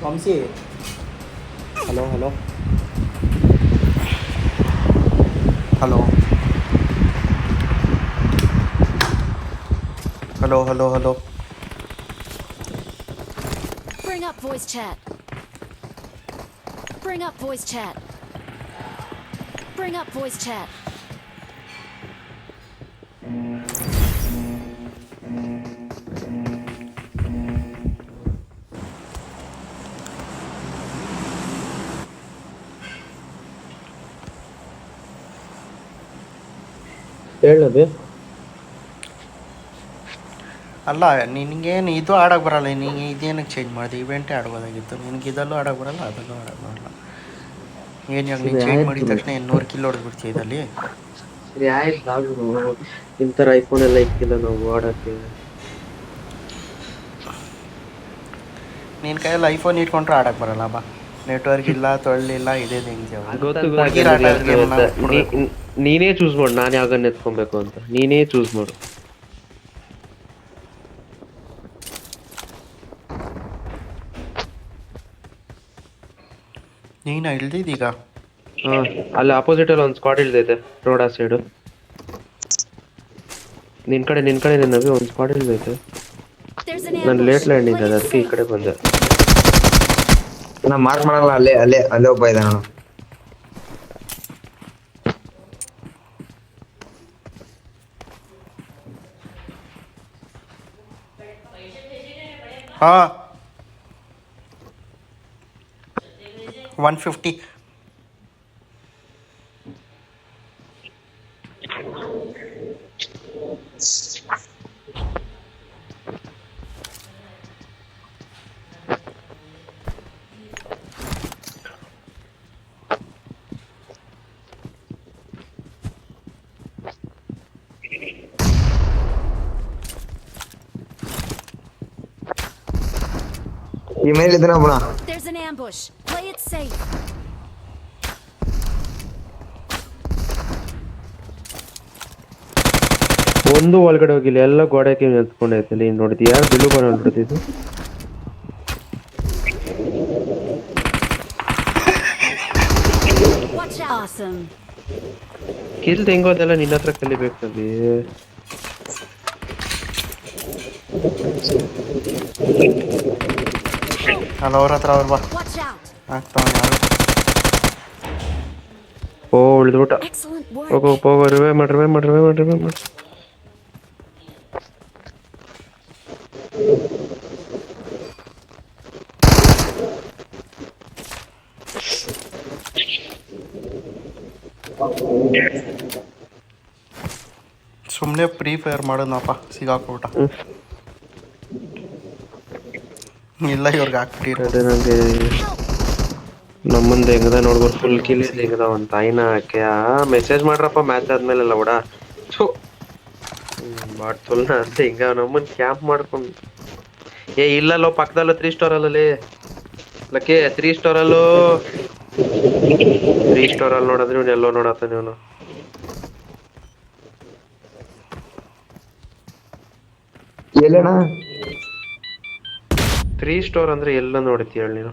Vamshi hello hello hello hello hello hello Bring up voice chat. Bring up voice chat. Bring up voice chat. ಹೇಳದೆ ಅಲ್ಲ ನಿನಗೇನು ಇದು ಆಡೋಕ್ಕೆ ಬರಲ್ಲ, ನಿನಗೆ ಇದೇನಕ್ಕೆ ಚೇಂಜ್ ಮಾಡಿದೆ? ಇವೆಂಟೇ ಆಡ್ಬೋದಾಗಿತ್ತು ನಿನಗೆ. ಇದಲ್ಲೂ ಆಡೋಕ್ಕೆ ಬರಲ್ಲ, ಅದಲ್ಲೂ ಆಡೋಕ್ಕೆ ಬರಲ್ಲ. ಏನು ಇವಾಗ ನೀನು ಸರಿ ಚೇಂಜ್ ಮಾಡಿದ ಆಯ್ತು ತಕ್ಷಣ 800 ಕಿಲೋ ಹೊಡೆದ್ಬಿಡ್ತೀಯ ಇದಲ್ಲಿ. ಸರಿ ಆಯ್ತು ನಿಮ್ ತರ ಐಫೋನ್ ಎಲ್ಲ ಇಕ್ಕಿಲ್ಲ ನಾವು ಆಡಕ್ಕೆ. ನಿನ್ನ ಕೈಯಲ್ಲಿ ಐಫೋನ್ ಇಟ್ಕೊಂಡ್ರೆ ಆಡೋಕ್ಕೆ ಬರಲ್ಲ ಬಾ. ನೆಟ್ವರ್ಕ್ ಇಲ್ಲ, ತೊಳ್ಳಿಲ್ಲ, ಇದೇ ಹೆಂಗೆ ಗೊತ್ತು ಹುಡುಗಿರು ಆಟ ಆಡೋರಿಗೆ ಏನು ನಾವು ಕೊಡಬೇಕು? ನೀನೇ ಚೂಸ್ ಮಾಡು, ನಾನು ಯಾವ್ದನ್ನ ಎತ್ಕೊಬೇಕು ಅಂತ ನೀನೇ ಚೂಸ್ ಮಾಡು. ನೀನು ಇಳ್ದಿದ್ದೀಗ? ಹಾ, ಅಲ್ಲಿ ಅಪೋಸಿಟ್ ಅಲ್ಲಿ ಒಂದು ಸ್ಕ್ವಾಡ್ ಇಳ್ದೈತೆ ರೋಡ್ ಆ ಸೈಡು. ನಿನ್ ಕಡೆ ನವಿ ಒಂದು ಸ್ಕ್ವಾಡ್ ಇಳ್ದೈತೆ. There's an ನಾನು ambush. ಲೇಟ್ ಲ್ಯಾಂಡ್ Play ಇದ್ದೆ, it ಅದಕ್ಕೆ ಈ safe. ಕಡೆ ಬಂದೆ. ನಾ ಮಾರ್ಕ್ ಮಾಡಲ್ಲ, ಅಲ್ಲೇ ಅಲ್ಲೇ ಅಲ್ಲೇ ಒಬ್ಬ ಇದ್ದಾನೆ ಅವನು. ಹಾಂ, 150. ಈ ಮೇಲೆ ಇದ್ದಾನೆ ಒಬ್ಬನ. There's an ambush. Play it safe. ಒಂದು ಒಳಗಡೆ ಹೋಗಿಲ್ಲ, ಎಲ್ಲ ಗೋಡೆಗೆ ನಿಂತ್ಕೊಂಡೈತೆ. ನೀನ್ ನೋಡಿದ್ಯಾ? ಯಾರು ಬಿಲ್ಲು ಬರ ನೋಡ್ತಿದ್ದು? Watch out. Awesome. ಕಿಲ್ ಹೆಂಗೋದೆಲ್ಲ ನಿನ್ನ ಹತ್ರ ಕಲಿಬೇಕಲ್ಲಿ. ಅಲ್ಲ ಅವ್ರ ಹತ್ರ ಅವ್ರು ಬಾ Watch out. ಆಗ್ತಾವ ಯಾರು. ಓ ಉಳಿದ್ಬಿಟ್ಟ. Excellent work. ಹೋಗೋ ರಿವೇ ಮಾಡ್ರಿ. ಸುಮ್ಮನೆ ಫ್ರೀ ಫೈರ್ ಮಾಡೋದನಪ್ಪ, ಸಿಗಾಕ್ಬಿಟ್ಟ. ಇಲ್ಲ ಇವ್ರಿಗೆ ಹಾಕ್ಬಿಟ್ಟಿರೋ. ಅದೇ ನಂಗೆ ನಮ್ಮಂದ ಹೆಂಗದ ನೋಡ್ಬೋದು, ಫುಲ್ ಕಿಲ್ ಹೆಂಗದ ಒಂದ್ ತಾಯಿನ ಹಾಕಿ ಮೆಸೇಜ್ ಮಾಡ್ರಪ್ಪ ಮ್ಯಾಚ್ ಆದ್ಮೇಲೆಲ್ಲ ಓಡ ಬಾಟ್ ಫುಲ್ ಅಂತ ಹಿಂಗ ನಮ್ಮನ್ ಕ್ಯಾಂಪ್ ಮಾಡ್ಕೊಂಡು. ಇಲ್ಲಲ್ಲೋ ಪಕ್ಕದಲ್ಲೂ 3 ಸ್ಟಾರ್ ಅಲ್ಲಿ ಲಕ್ಕೆ 3 ಸ್ಟಾರ್ ಅಲ್ಲೂ 3 ಸ್ಟಾರ್ ಅಲ್ಲಿ ನೋಡಿದ್ರೆ ಇವ್ನು ಎಲ್ಲೋ ನೋಡತ್ತ ನೀವನು. ಎಲ್ಲಣ್ಣ 3 ಸ್ಟೋರ್ ಅಂದ್ರೆ ಎಲ್ಲ ನೋಡಿತಿ ಹೇಳಿ ನೀನು?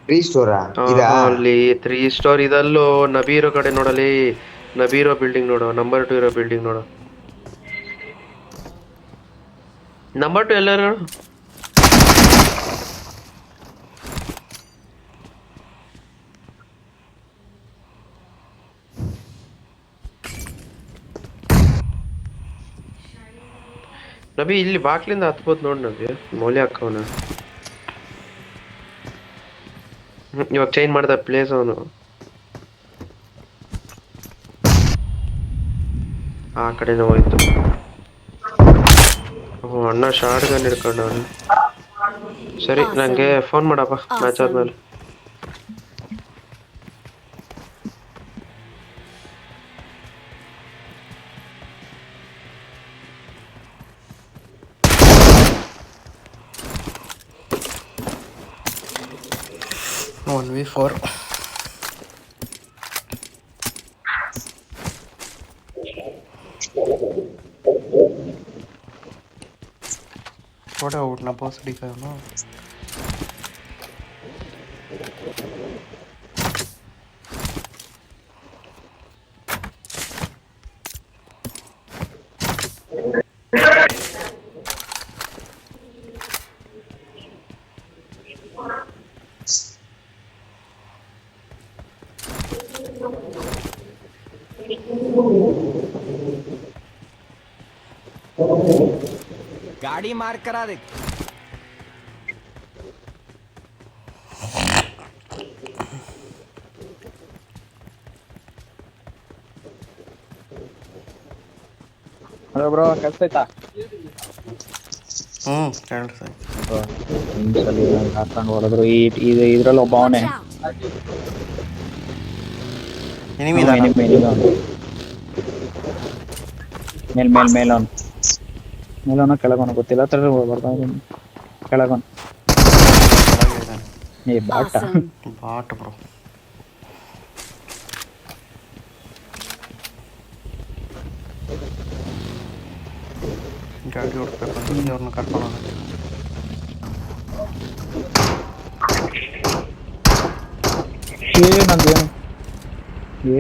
ಫ್ರೀ ಸ್ಟೋರಾ ಇದಾ? ಅಲ್ಲಿ 3 ಸ್ಟೋರ್ ಇದಲ್ಲೋ ನಬೀರೋ ಕಡೆ ನೋಡಲಿ. ನಬೀರೋ ಬಿಲ್ಡಿಂಗ್ ನೋಡು, ನಂಬರ್ 2 ಇರೋ ಬಿಲ್ಡಿಂಗ್ ನೋಡು. ನಂಬರ್ 2 ಎಲ್ಲರೂ ನಬಿ ಇಲ್ಲಿ ಬಾಕ್ಲಿಂದ ಹತ್ಬೋದು ನೋಡ್ ನಬಿ. ಮೌಲ್ಯ ಹಾಕವನ ಇವಾಗ ಚೇಂಜ್ ಮಾಡ್ದ ಪ್ಲೇಸ್ ಅವನು. ಆ ಕಡೆನೇ ಹೋಯ್ತು. ಅಣ್ಣ ಶಾರ್ಟ್ ಗನ್ ಹಿಡ್ಕೊಂಡವನು. ಸರಿ ನಂಗೆ ಫೋನ್ ಮಾಡಪ್ಪ ಮ್ಯಾಚ್ ಆದ್ಮೇಲೆ. One v 4. छोटा उठना बहुत सही करना। गाड़ी मार करा दे ಹಲೋ ಬ್ರೋ ಕೆಲ್ಸೈತಾ ಹೇಳ್ರಿ ಸರ್. ನಿಮಿಷದಲ್ಲಿ ಹಾಕೊಂಡು ಹೊಡೆದ್ರು ಇದ್ರಲ್ಲಿ ಒಬ್ಬ ಅವನೇ Watch out! ಎನಿಮಿ ಇದಾನ? ಮೇಲವನ ಕೆಳಗವನ ಗೊತ್ತಿಲ್ಲ ತರ ಬರ್ತಾ ಕೆಳಗವನ ಕೆಳಗೆ ಇದಾನೆ. ಏ ಬಾಟ Awesome. Bot bro. ಗಾಡಿ ಹುಡ್ಬೇಕು ಅಂದ್ರೆ ಅವ್ರನ್ನ ಕರ್ಕೊಂಡು ಹೋಗಕ್ಕೆ.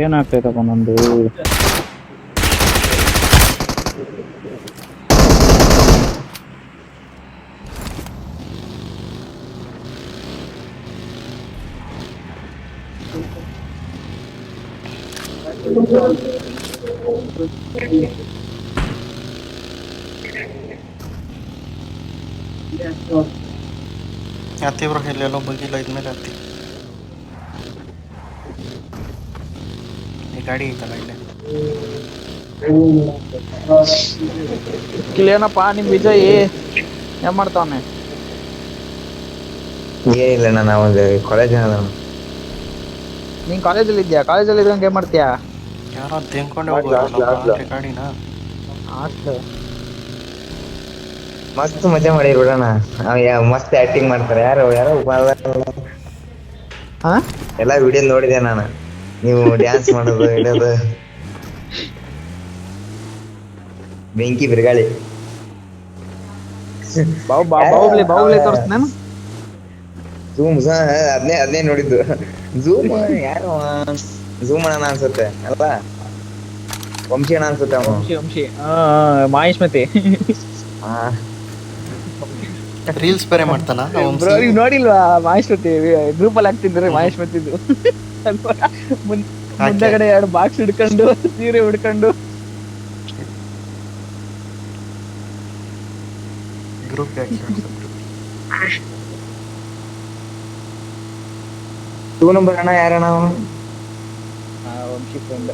ಏನಾಗ್ತೈತಪ್ಪ ನಂದು ಹತ್ತಿ ಬ್ರೋ, ಇಲ್ಲೆಲ್ಲೋ ಬಗ್ಗಿಲ್ಲ, ಇದ್ಮೇಲೆ ಹತ್ತಿ. ಈ ಗಾಡಿ ಐತಲ್ಲ ಇಲ್ಲೇ. ಏನಪ್ಪ ನಿಮ್ ವಿಜಯ್ ಏನ್ ಮಾಡ್ತಾವನೆ? ಏನಿಲ್ಲ ನಾನು ಒಂದು ಕಾಲೇಜ್ ನೀನ್ ಕಾಲೇಜಲ್ಲಿ ಇದ್ಯಾ? ಕಾಲೇಜಲ್ಲಿ ಇದ್ದಂಗೆ ಏನ್ ಮಾಡ್ತೀಯಾ? ಯಾರೋ ತಿನ್ಕೊಂಡೆ ಹೋಗೋರಲ್ಲ ಗಾಡಿನ. ಹಾಸ್ಟೆಲ್ ಮಸ್ತ್ ಮಜಾ ಮಾಡಿರ್ಬಿಡೋಣ. ಮಸ್ತ್ ಆಕ್ಟಿಂಗ್ ಮಾಡ್ತಾರೆ. ಯಾರು ಯಾರೋ ಹಾ ಎಲ್ಲ ವಿಡಿಯೋ ನೋಡಿದೆ ನಾನು. ನೀವು ಡ್ಯಾನ್ಸ್ ಮಾಡೋದು ಇಡೋದು ಬೆಂಕಿ ಬಿರುಗಾಳಿ. ಬಾಹುಬಲಿ ತೋರಿಸ್ತಾನೇನು? ಝೂಮ್ ಅದನ್ನೇ ನೋಡಿದ್ದು. ಝೂಮ್ ಯಾರು ಝೂಮ್ ಅಣ್ಣ ಅನ್ಸುತ್ತೆ ಅಲ್ಲ, ವಂಶಿ ಅಣ್ಣ ಅನ್ಸುತ್ತೆ ಅವನು. ವಂಶಿ ಮಾಹಿಷ್ಮತಿ ರೀಲ್ಸ್ ಬೇರೆ ಮಾಡ್ತಾನ ಬ್ರೋ, ನೀವು ನೋಡಿಲ್ವಾ ಮಾಹಿಷ್ಮತಿ ಗ್ರೂಪ್ ಅಲ್ಲಿ ಹಾಕ್ತಿದ್ರೆ ಮಾಹಿಷ್ಮತಿದು ಮುಂದಗಡೆ 2 ಬಾಕ್ಸ್ ಹಿಡ್ಕೊಂಡು ಸೀರೆ ಹಿಡ್ಕೊಂಡು ಗ್ರೂಪ್ ಟೂ ನಂಬರ್ ಅಣ್ಣ ಯಾರಣ್ಣ ಅವನು? ವಂಶಿ ಫ್ರೆಂಡ್.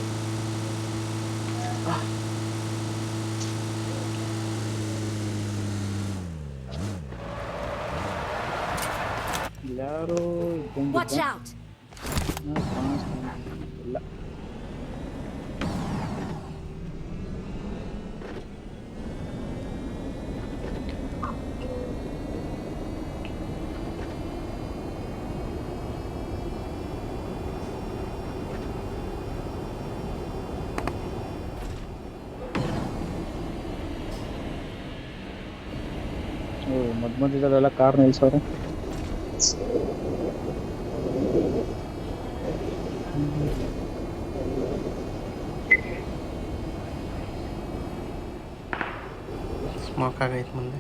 ಯಾರು Watch out! ಇಲ್ಲ ಮಧ್ಯದಲ್ಲೆಲ್ಲ ಕಾರ್ ನಿಲ್ಸವ್ರೆ. ಸ್ಮೋಕ್ ಆಗೈತೆ ಮುಂದೆ.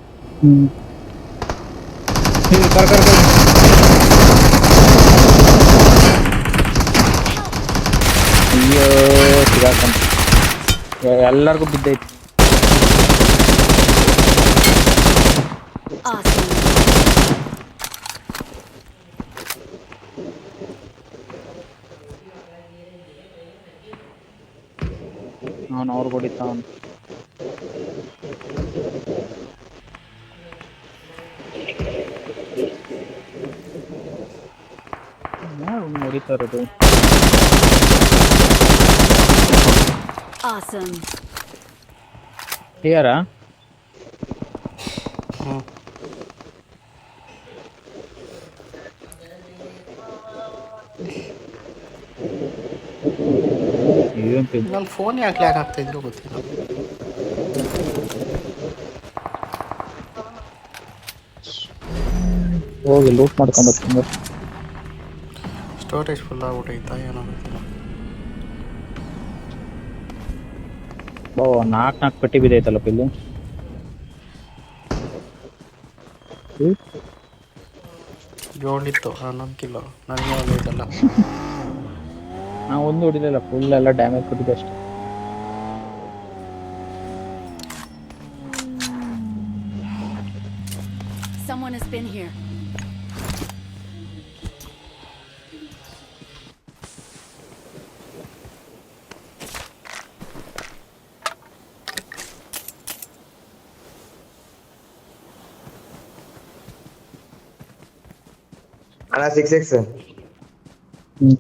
ಅಯ್ಯೋ ಸಿಗಾಕೊಂಡ್ ಎಲ್ಲರಿಗೂ ಬಿದ್ದೈತಿ. Awesome. ಅವನು ಅವ್ರಿಗೆ ಹೊಡಿತಾವನು. ಹೊಡಿತಾ ಇರೋದು. Awesome. ಕ್ಲಿಯರಾ? ನನ್ನ ಫೋನ್ ಯಾಕೆ ಲ್ಯಾಗ್ ಆಗ್ತಾ ಇದ್ರು ಗೊತ್ತಿಲ್ಲ. ಹೋಗಿ ಲೂಟ್ ಮಾಡ್ಕೊಂಡ್ಬರ್ತೀನಿ. ಸ್ಟೋರೇಜ್ ಫುಲ್ ಆಗ್ಬಿಟ್ಟೈತಾ ಏನೋ ಗೊತ್ತಿಲ್ಲ. ಓ 4 ಪಟ್ಟಿ ಬಿದ್ದೈತಲ್ಲಪ್ಪ ಇಲ್ಲಿ. ಜೋಳಿತ್ತು ನಂಬಿಕಿಲ್ಲ ನನಗೆ ಒಂದು ಐತಲ್ಲ. ನಾ ಒಂದು ಹೊಡಿಲಿಲ್ಲ, ಫುಲ್ ಎಲ್ಲ ಡ್ಯಾಮೇಜ್ ಕೊಟ್ಟಿದ್ದೆ ಅಷ್ಟೇ. Someone has been here. ಅಣ್ಣ 6x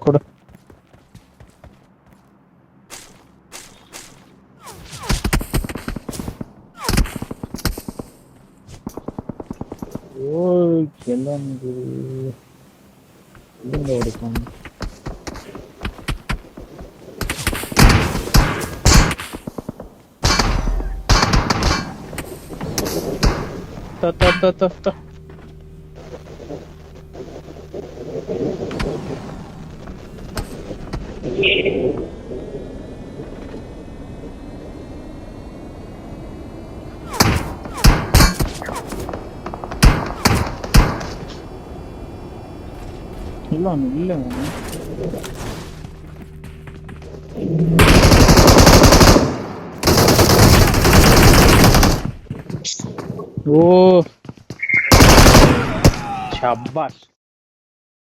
ಕೊಡು. ಓ ಕೆಲವೊಂದು ಇಲ್ಲಿಂದ ಹೊಡಿಕೊಂಡು ತ ಇಲ್ಲ ಇಲ್ಲ ಓ ಶಾಬಾಷ್